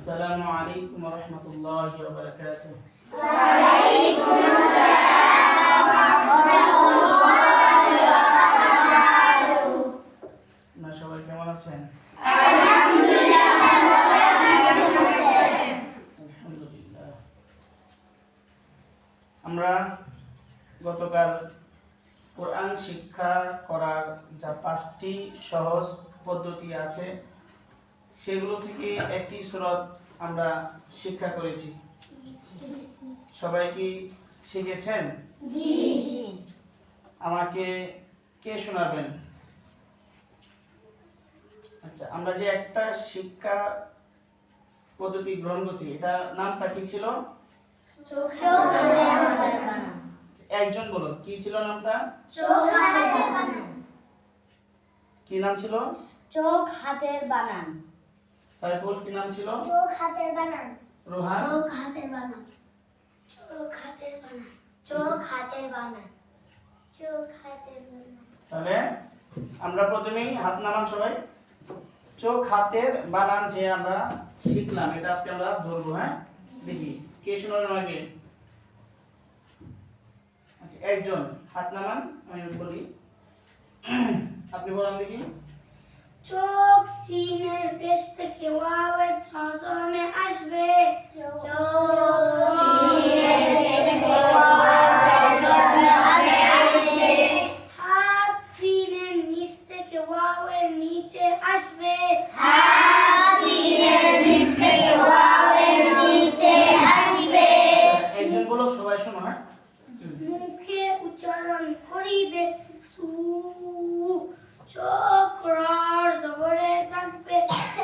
আসসালামু আলাইকুম ওয়া রাহমাতুল্লাহি ওয়া বারাকাতুহু। ওয়া আলাইকুম আসসালাম ওয়া রাহমাতুল্লাহি ওয়া বারাকাতুহু। আপনারা সবাই কেমন আছেন? আলহামদুলিল্লাহ ভালো আছি। আলহামদুলিল্লাহ। আমরা গতকাল কোরআন শিক্ষা করার যা 5টি সহজ পদ্ধতি আছে সেগুলো থেকে একটি সূরা আমরা শিক্ষা করেছি। সবাই কি শিখেছেন? জি জি। আমাকে কে শোনাবেন? আচ্ছা, আমরা যে একটা শিক্ষা পদ্ধতি গ্রহণ করছি এটা নামটা কি ছিল? চোখ হাতের বানান। একজন বলো, কি ছিল নামটা? চোখ হাতের বানান। কি নাম ছিল? চোখ হাতের বানান। সাইফুল কি নাম ছিল? চোখ হাতের বানান। রোহান? চোখ হাতের বানান। চোখ হাতের বানান। চোখ হাতের বানান। চোখ হাতের বানান। তাহলে আমরা প্রথমেই হাত নামান সবাই। চোখ হাতের বানান যে আমরা শিখলাম এটা আজকে আমরা ধরবো। হ্যাঁ, দেখি কে শোনাবেন আমাকে। আচ্ছা, একজন হাত নামান, আমি বলি। আপনি বলেন দেখি। চোখ সিনের পেশ থেকে ওয়াওয়ের ছজমে আসবে। চোখ সিনের পেশ থেকে ওয়াওয়ের ছজমে আসবে। হাত সিনের নিচ থেকে ওয়াওয়ের নিচে আসবে। হাত সিনের নিচ থেকে ওয়াওয়ের নিচে আসবে। একজন বলো, সবাই শোনো। হ্যাঁ, মুখে উচ্চারণ করিবে সু। চোখ রর জবরে থাকবে,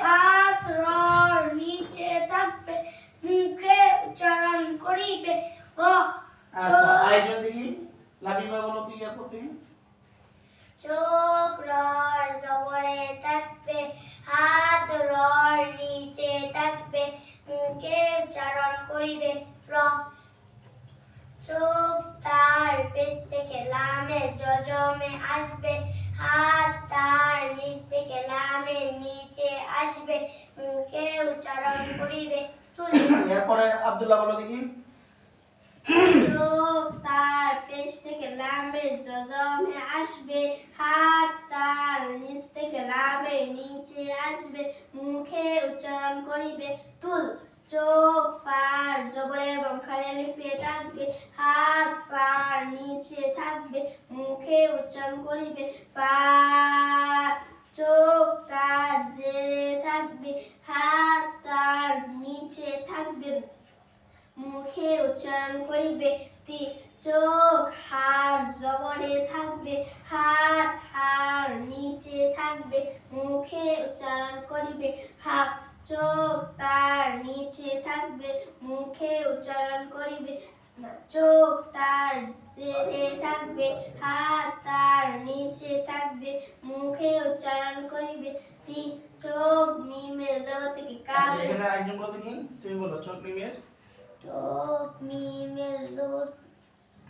হাত রর নিচে থাকবে, মুখে উচ্চারণ করিবে র। আচ্ছা, আরেকজন দেখি। লাবিবা বলো তুই আর প্রতি। চোখ রর জবরে থাকবে, হাত রর নিচে থাকবে, মুখে উচ্চারণ করিবে র। চোখ তার পেশ থেকে লামের জজমে আসবে, হাত তার নিচ থেকে লামের নিচে আসবে, মুখে উচ্চারণ করিবে তুল। এরপরে আব্দুল্লাহ বলো দেখি। চোখ তার পেশ থেকে লামের জজমে আসবে, হাত তার নিচ থেকে লামের নিচে আসবে, মুখে উচ্চারণ করিবে তুল। চোখ ফার জবরে এবং খালি লিখে থাকবে, হাত ফার নিচে থাকবে, মুখে উচ্চারণ করিবে ফা। চোখ তার জেরে থাকবে, হাত তার নিচে থাকবে, মুখে উচ্চারণ করিবে তি। চোখ হার জবরে থাকবে, হাত হার নিচে থাকবে, মুখে উচ্চারণ করিবে হা। চোখ তার নিচে থাকবে, মুখে উচ্চারণ করিবে না। চোখ তার জেরে থাকবে, হাত তার নিচে থাকবে, মুখে উচ্চারণ করিবে তি। চোখ মিমের জবর থেকে আচ্ছা, কাফে। এখানে আরেকজন বলো দেখি। তুমি বলো চোখ মিমের। চোখ মিমের জবর।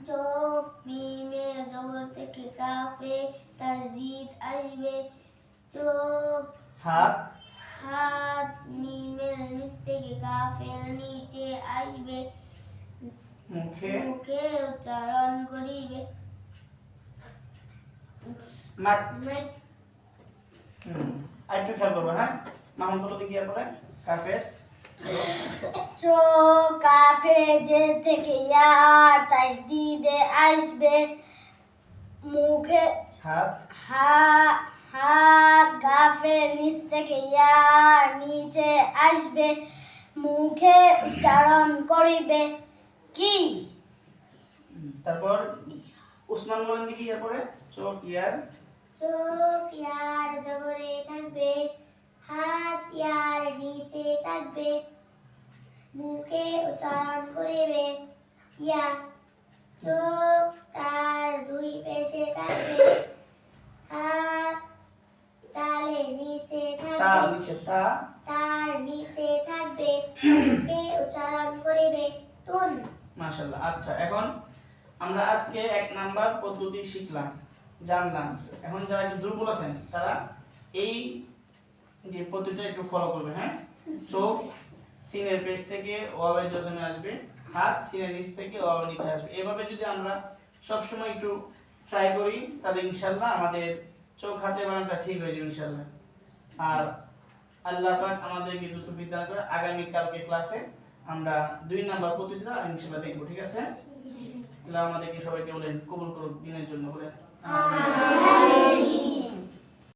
চোখ মিমের জবর থেকে কাফে তাসদীদ আসবে। চোখ হাত হাত মিমের নিচ থেকে কাফের নিচে আসবে, মুখে মুখে উচ্চারণ করিবে মাত। মেঘ। আরেকটু খেয়াল করবো। হ্যাঁ, মামুন বলো দেখি। এরপরে কাফের। চোখ কাফে যে থেকে ইয়ার তাসদীদে আসবে, মুখে হাত হাত কাফের নিচ থেকে ইয়ার নিচে আসবে, মুখে উচ্চারণ করিবে কি। তারপর উসমান বলেন দেখি। এরপরে চোখ ইয়ার। চোখ ইয়ার জবরে থাকবে, হাত ইয়ার নিচে থাকবে, মুখে উচ্চারণ করিবে ইয়া। চোখ তার দুই পেশে থাকবে, হাত তালের নিচে তা থাকবে, নিচে তা। তার নিচে থাকবে, মুখে উচ্চারণ করিবে তুন। মাশাআল্লাহ। আচ্ছা, এখন আমরা আজকে 1 নাম্বার পদ্ধতি শিখলাম, জানলাম। এখন যারা একটু দুর্বল আছেন তারা এই যে পদ্ধতিটা একটু ফলো করবে। হ্যাঁ, চোখ সিনের পেশ থেকে ওয়াবের জজমে আসবে, হাত সিনের নিচ থেকে ওয়াবের নিচে আসবে। এভাবে যদি আমরা সব সময় একটু ট্রাই করি তাহলে ইনশাআল্লাহ আমাদের চোখ হাতের বানানটা ঠিক হয়ে যাবে ইনশাআল্লাহ। আর আল্লাহ পাক আমাদেরকে তৌফিক দান করে আগামী কালকে ক্লাসে আমরা 2 নাম্বার প্রতিটা ইনশাআল্লাহ দেখব, ঠিক আছে? আল্লাহ আমাদেরকে সবাইকে বলেন কবুল করুক দিনের জন্য, বলেন আমিন।